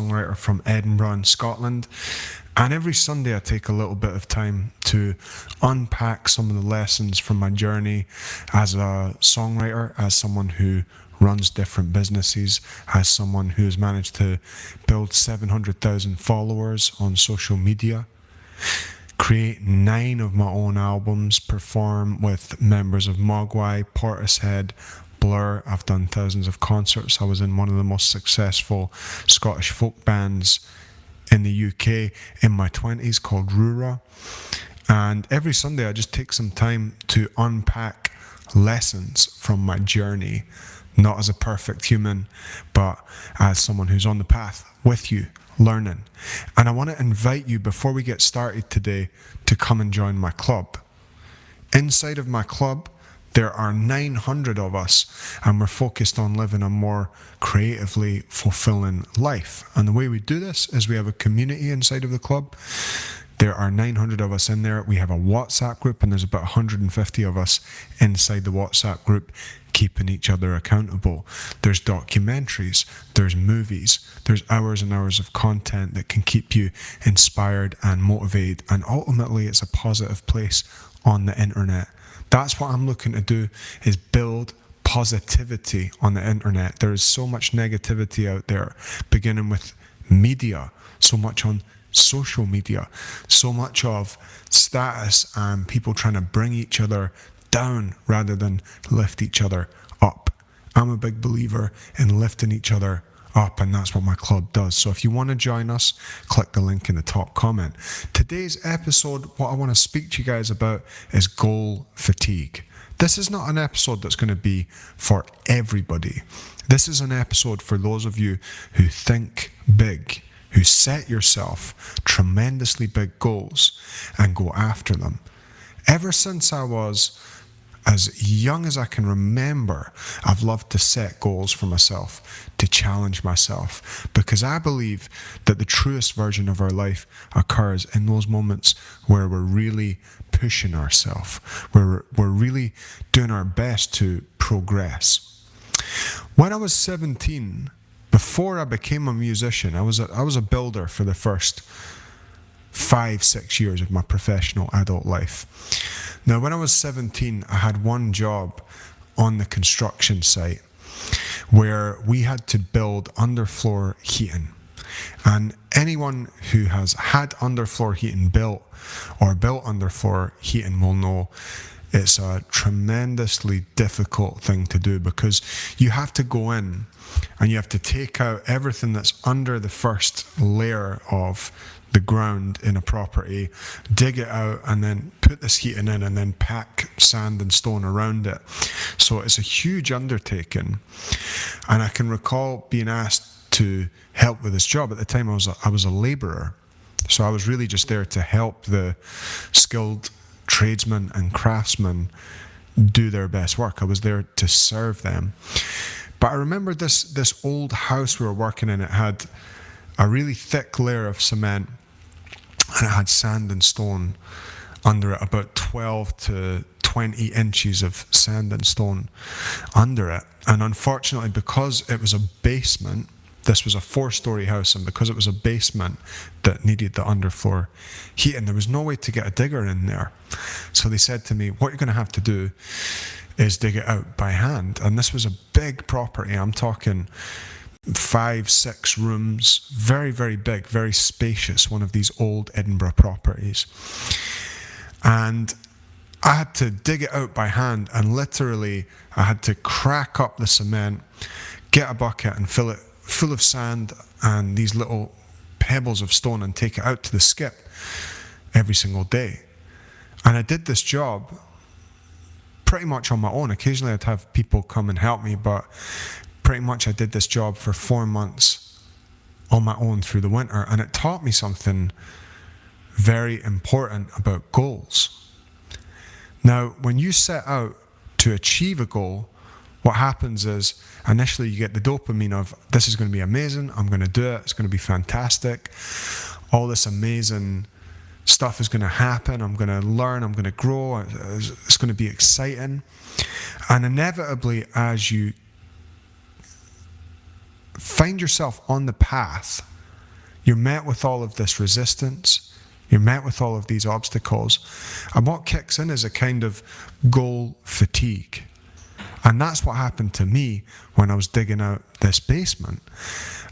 singer-songwriter from Edinburgh in Scotland. And every Sunday I take a little bit of time to unpack some of the lessons from my journey as a songwriter, as someone who runs different businesses, as someone who has managed to build 700,000 followers on social media, create 9 of my own albums, perform with members of Mogwai, Portishead, Blur. I've done thousands of concerts. I was in one of the most successful Scottish folk bands in the UK in my 20s called Rura. And every Sunday I just take some time to unpack lessons from my journey, not as a perfect human, but as someone who's on the path with you, learning. And I want to invite you, before we get started today, to come and join my club. Inside of my club, there are 900 of us, and we're focused on living a more creatively fulfilling life. And the way we do this is we have a community inside of the club. There are 900 of us in there. We have a WhatsApp group, and there's about 150 of us inside the WhatsApp group keeping each other accountable. There's documentaries, there's movies, there's hours and hours of content that can keep you inspired and motivated. And ultimately, it's a positive place on the internet. That's what I'm looking to do, is build positivity on the internet. There is so much negativity out there, beginning with media, so much on social media, so much of status and people trying to bring each other down rather than lift each other up. I'm a big believer in lifting each other up, and that's what my club does. So if you want to join us, click the link in the top comment. Today's episode, what I want to speak to you guys about is goal fatigue. This is not an episode that's going to be for everybody. This is an episode for those of you who think big, who set yourself tremendously big goals and go after them. Ever since I was as young as I can remember, I've loved to set goals for myself, to challenge myself, because I believe that the truest version of our life occurs in those moments where we're really pushing ourselves, where we're really doing our best to progress. When I was 17, before I became a musician, I was a builder for the first 5-6 years of my professional adult life. Now, when I was 17, I had one job on the construction site where we had to build underfloor heating. And anyone who has had underfloor heating built or built underfloor heating will know it's a tremendously difficult thing to do, because you have to go in and you have to take out everything that's under the first layer of the ground in a property, dig it out, and then put this heating in, and then pack sand and stone around it. So it's a huge undertaking. And I can recall being asked to help with this job. At the time, I was a labourer. So I was really just there to help the skilled tradesmen and craftsmen do their best work. I was there to serve them. But I remember this old house we were working in. It had a really thick layer of cement, and it had sand and stone under it, about 12 to 20 inches of sand and stone under it. And unfortunately, because it was a basement, this was a 4-story house, and because it was a basement that needed the underfloor heating, there was no way to get a digger in there. So they said to me, what you're going to have to do is dig it out by hand. And this was a big property. I'm talking 5-6 rooms, very, very big, very spacious, one of these old Edinburgh properties. And I had to dig it out by hand, and literally I had to crack up the cement, get a bucket and fill it full of sand and these little pebbles of stone, and take it out to the skip every single day. And I did this job pretty much on my own. Occasionally I'd have people come and help me, but pretty much I did this job for 4 months on my own through the winter, and it taught me something very important about goals. Now, when you set out to achieve a goal, what happens is initially you get the dopamine of, this is going to be amazing, I'm going to do it, it's going to be fantastic, all this amazing stuff is going to happen, I'm going to learn, I'm going to grow, it's going to be exciting. And inevitably, as you find yourself on the path You're met with all of this resistance. You're met with all of these obstacles. And what kicks in is a kind of goal fatigue. And that's what happened to me when I was digging out this basement.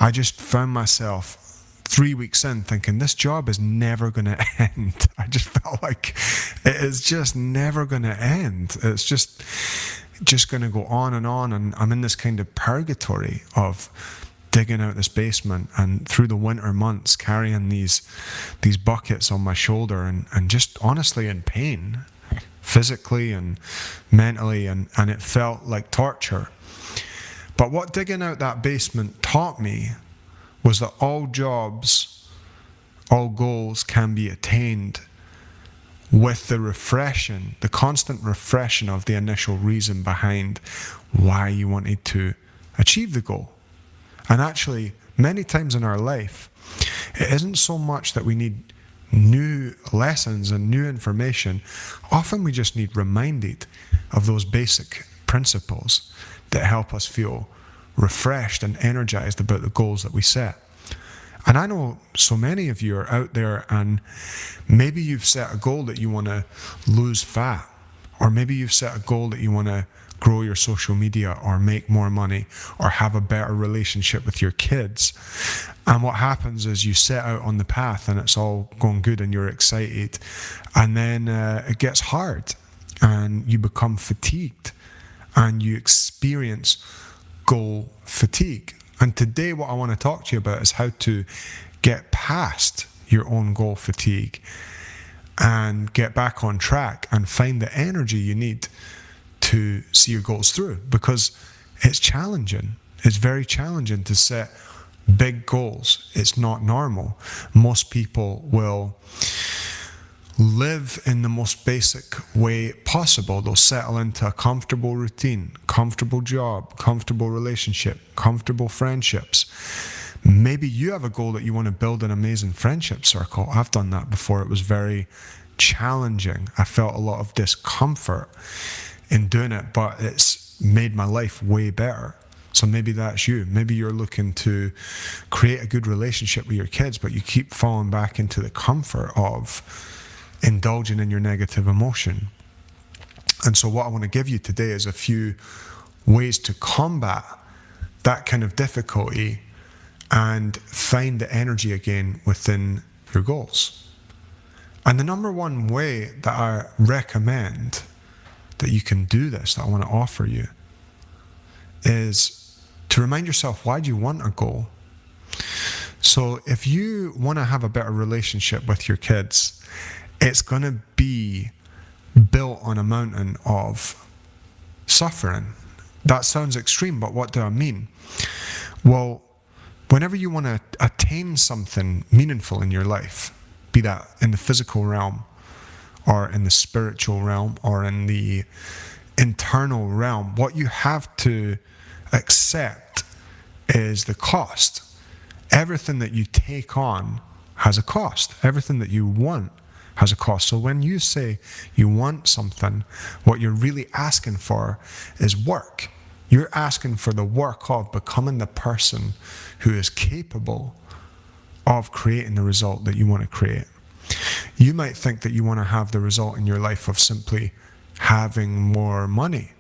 I just found myself 3 weeks in thinking this job is never going to end. I just felt like it is just never going to end. It's just going to go on. And I'm in this kind of purgatory of digging out this basement, and through the winter months carrying these buckets on my shoulder, and just honestly in pain, physically and mentally, and it felt like torture. But what digging out that basement taught me was that all jobs, all goals can be attained with the constant refreshing of the initial reason behind why you wanted to achieve the goal. And actually, many times in our life, it isn't so much that we need new lessons and new information. Often we just need reminded of those basic principles that help us feel refreshed and energized about the goals that we set. And I know so many of you are out there, and maybe you've set a goal that you want to lose fat, or maybe you've set a goal that you want to grow your social media, or make more money, or have a better relationship with your kids. And what happens is you set out on the path and it's all going good and you're excited, and then it gets hard and you become fatigued and you experience goal fatigue. And today what I want to talk to you about is how to get past your own goal fatigue and get back on track and find the energy you need to see your goals through, because it's challenging. It's very challenging to set big goals. It's not normal. Most people will live in the most basic way possible. They'll settle into a comfortable routine, comfortable job, comfortable relationship, comfortable friendships. Maybe you have a goal that you want to build an amazing friendship circle. I've done that before. It was very challenging. I felt a lot of discomfort in doing it, but it's made my life way better. So maybe that's you. Maybe you're looking to create a good relationship with your kids, but you keep falling back into the comfort of indulging in your negative emotion. And so what I want to give you today is a few ways to combat that kind of difficulty and find the energy again within your goals. And the number one way that I recommend that you can do this, that I want to offer you, is to remind yourself, why do you want a goal? So if you want to have a better relationship with your kids, it's going to be built on a mountain of suffering. That sounds extreme, but what do I mean? Well, whenever you want to attain something meaningful in your life, be that in the physical realm, or in the spiritual realm, or in the internal realm, what you have to accept is the cost. Everything that you take on has a cost. Everything that you want has a cost. So when you say you want something, what you're really asking for is work. You're asking for the work of becoming the person who is capable of creating the result that you want to create. You might think that you want to have the result in your life of simply having more money.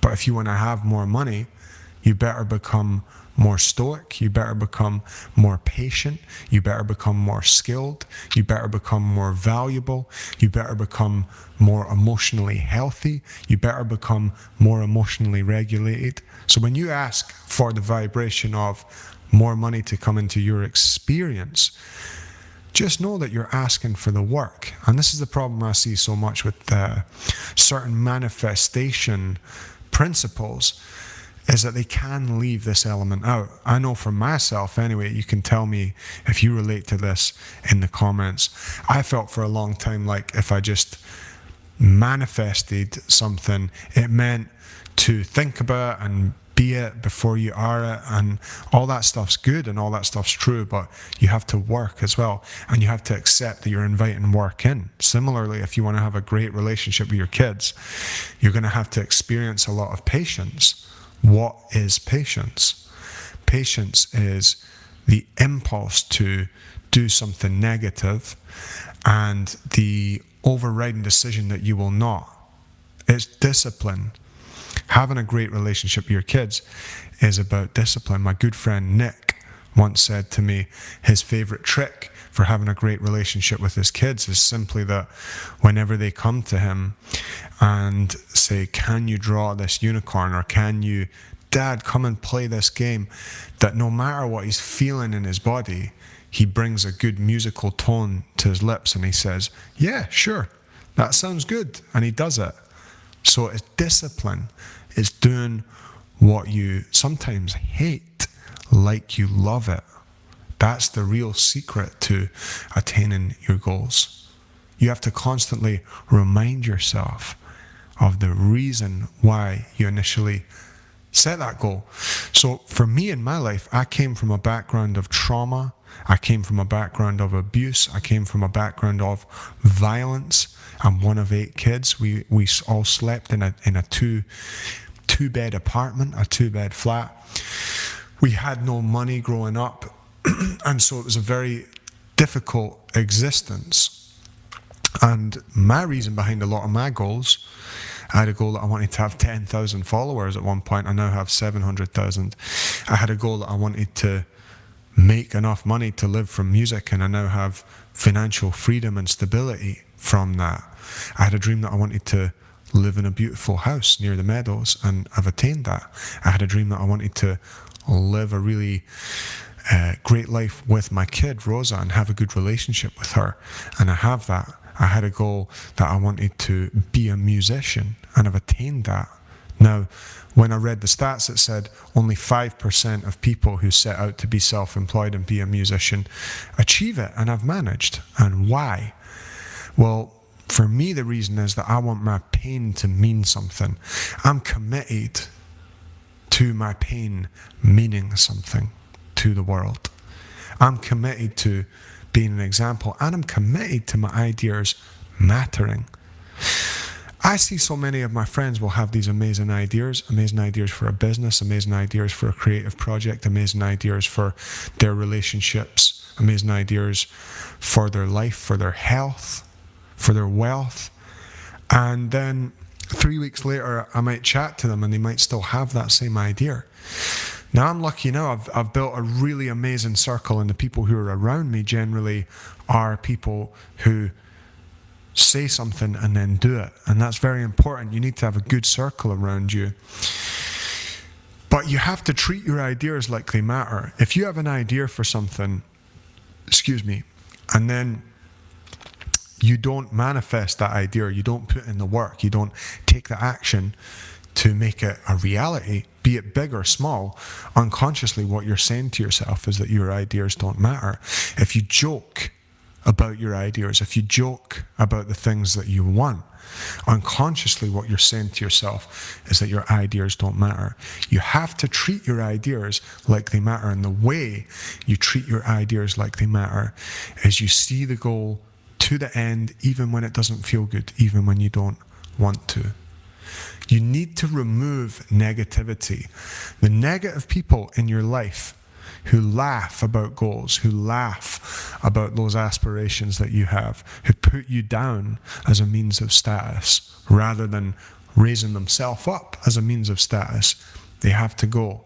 But if you want to have more money, you better become more stoic, you better become more patient, you better become more skilled, you better become more valuable, you better become more emotionally healthy, you better become more emotionally regulated. So when you ask for the vibration of more money to come into your experience, just know that you're asking for the work. And this is the problem I see so much with certain manifestation principles, is that they can leave this element out. I know for myself anyway, you can tell me if you relate to this in the comments. I felt for a long time like if I just manifested something, it meant to think about it and be it before you are it, and all that stuff's good and all that stuff's true, but you have to work as well, and you have to accept that you're inviting work in. Similarly, if you want to have a great relationship with your kids, you're going to have to experience a lot of patience. What is patience? Patience is the impulse to do something negative and the overriding decision that you will not. It's discipline. Having a great relationship with your kids is about discipline. My good friend Nick once said to me his favorite trick for having a great relationship with his kids is simply that whenever they come to him and say, can you draw this unicorn, or can you, Dad, come and play this game, that no matter what he's feeling in his body, he brings a good musical tone to his lips and he says, yeah, sure, that sounds good. And he does it. So it's discipline. It's doing what you sometimes hate like you love it. That's the real secret to attaining your goals. You have to constantly remind yourself of the reason why you initially set that goal. So for me in my life, I came from a background of trauma. I came from a background of abuse. I came from a background of violence. I'm one of 8 kids. We all slept in a two-bed apartment, a 2-bed flat. We had no money growing up, and so it was a very difficult existence. And my reason behind a lot of my goals, I had a goal that I wanted to have 10,000 followers at one point. I now have 700,000. I had a goal that I wanted to make enough money to live from music, and I now have financial freedom and stability from that. I had a dream that I wanted to live in a beautiful house near the meadows, and I've attained that. I had a dream that I wanted to live a really great life with my kid Rosa and have a good relationship with her, and I have that. I had a goal that I wanted to be a musician, and I've attained that. Now, when I read the stats, it said only 5% of people who set out to be self-employed and be a musician achieve it, and I've managed. And why? Well, for me, the reason is that I want my pain to mean something. I'm committed to my pain meaning something to the world. I'm committed to being an example, and I'm committed to my ideas mattering. I see so many of my friends will have these amazing ideas for a business, amazing ideas for a creative project, amazing ideas for their relationships, amazing ideas for their life, for their health, for their wealth. And then 3 weeks later, I might chat to them and they might still have that same idea. Now, I'm lucky now, I've built a really amazing circle, and the people who are around me generally are people who say something and then do it. And that's very important. You need to have a good circle around you. But you have to treat your ideas like they matter. If you have an idea for something, and then you don't manifest that idea, you don't put in the work, you don't take the action to make it a reality, be it big or small, unconsciously what you're saying to yourself is that your ideas don't matter. If you joke about your ideas, if you joke about the things that you want, unconsciously what you're saying to yourself is that your ideas don't matter. You have to treat your ideas like they matter, and the way you treat your ideas like they matter is you see the goal to the end, even when it doesn't feel good, even when you don't want to. You need to remove negativity. The negative people in your life who laugh about goals, who laugh about those aspirations that you have, who put you down as a means of status rather than raising themselves up as a means of status, they have to go.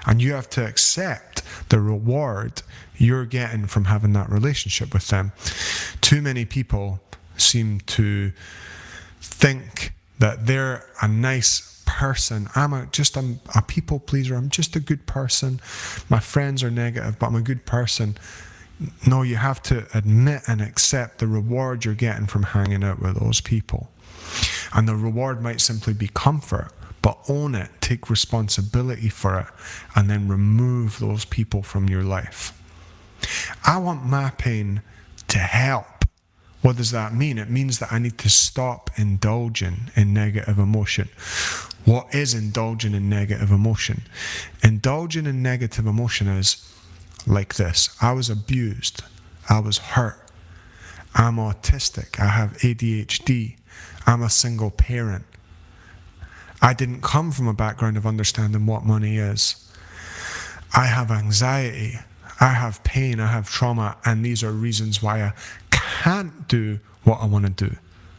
And you have to accept the reward you're getting from having that relationship with them. Too many people seem to think that they're a nice person. I'm just a people pleaser. I'm just a good person. My friends are negative, but I'm a good person. No, you have to admit and accept the reward you're getting from hanging out with those people. And the reward might simply be comfort, but own it, take responsibility for it, and then remove those people from your life. I want my pain to help. What does that mean? It means that I need to stop indulging in negative emotion. What is indulging in negative emotion? Indulging in negative emotion is like this. I was abused. I was hurt. I'm autistic. I have ADHD. I'm a single parent. I didn't come from a background of understanding what money is. I have anxiety. I have pain, I have trauma, and these are reasons why I can't do what I want to do.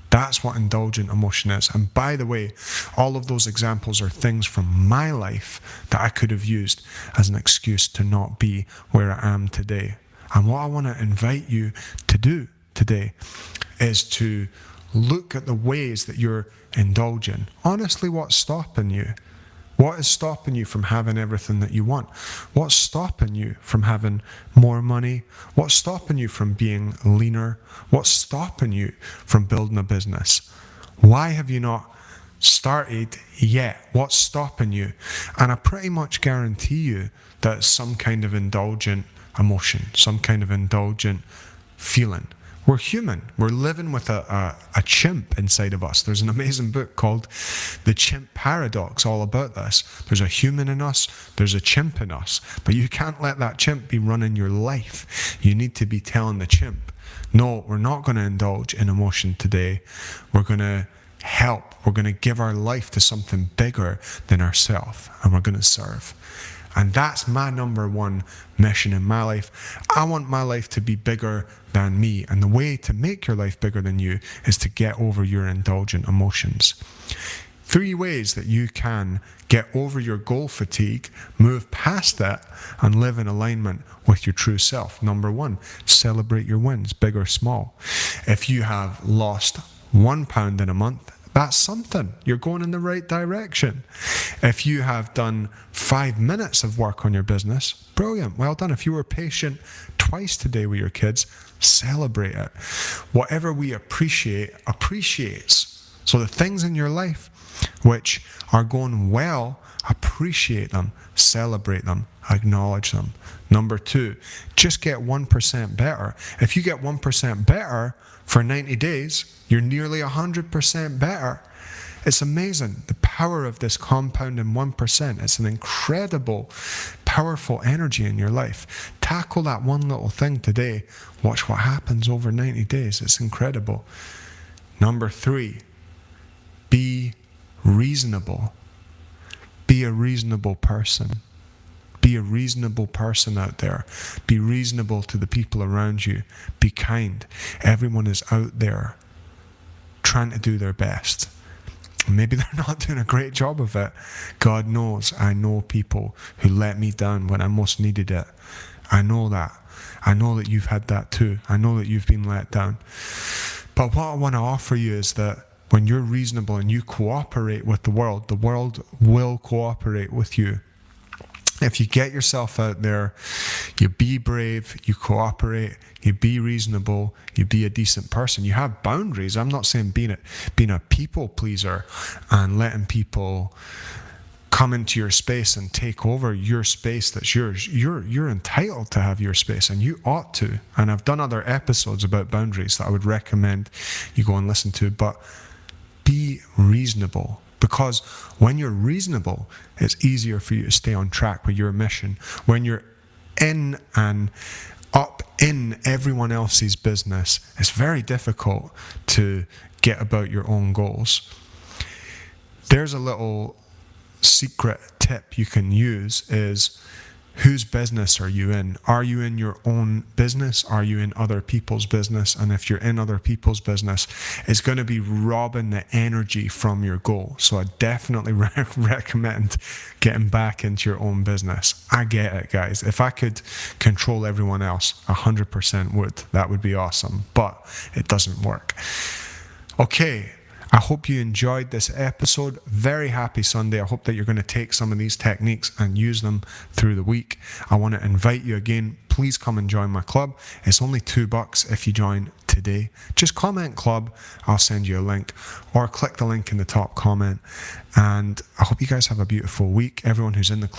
That's what indulgent emotion is. And by the way, all of those examples are things from my life that I could have used as an excuse to not be where I am today. And what I want to invite you to do today is to look at the ways that you're indulging. Honestly, what's stopping you? What is stopping you from having everything that you want? What's stopping you from having more money? What's stopping you from being leaner? What's stopping you from building a business? Why have you not started yet? What's stopping you? And I pretty much guarantee you that it's some kind of indulgent emotion, some kind of indulgent feeling. We're human. We're living with a chimp inside of us. There's an amazing book called The Chimp Paradox all about this. There's a human in us. There's a chimp in us. But you can't let that chimp be running your life. You need to be telling the chimp, no, we're not going to indulge in emotion today. We're going to help. We're going to give our life to something bigger than ourselves. And we're going to serve. And that's my number one mission in my life. I want my life to be bigger than me. And the way to make your life bigger than you is to get over your indulgent emotions. 3 ways that you can get over your goal fatigue, move past that, and live in alignment with your true self. Number 1, celebrate your wins, big or small. If you have lost £1 in a month, that's something. You're going in the right direction. If you have done 5 minutes of work on your business, brilliant, well done. If you were patient twice today with your kids, celebrate it. Whatever we appreciate, appreciates. So the things in your life which are going well, appreciate them, celebrate them, acknowledge them. Number 2, just get 1% better. If you get 1% better for 90 days, you're nearly 100% better. It's amazing, the power of this compounding 1%. It's an incredible, powerful energy in your life. Tackle that one little thing today. Watch what happens over 90 days. It's incredible. Number 3, be reasonable. Be a reasonable person. Be a reasonable person out there. Be reasonable to the people around you. Be kind. Everyone is out there trying to do their best. Maybe they're not doing a great job of it. God knows, I know people who let me down when I most needed it. I know that. I know that you've had that too. I know that you've been let down. But what I want to offer you is that when you're reasonable and you cooperate with the world will cooperate with you. If you get yourself out there, you be brave, you cooperate, you be reasonable, you be a decent person, you have boundaries. I'm not saying being a people pleaser and letting people come into your space and take over your space that's yours. You're entitled to have your space, and you ought to. And I've done other episodes about boundaries that I would recommend you go and listen to, but be reasonable. Because when you're reasonable, it's easier for you to stay on track with your mission. When you're in and up in everyone else's business, it's very difficult to get about your own goals. There's a little secret tip you can use is, whose business are you in? Are you in your own business? Are you in other people's business? And if you're in other people's business, it's going to be robbing the energy from your goal. So I definitely recommend getting back into your own business. I get it, guys. If I could control everyone else, 100% would. That would be awesome. But it doesn't work. Okay. I hope you enjoyed this episode. Very happy Sunday. I hope that you're going to take some of these techniques and use them through the week. I want to invite you again. Please come and join my club. It's only $2 if you join today. Just comment club. I'll send you a link, or click the link in the top comment. And I hope you guys have a beautiful week. Everyone who's in the club.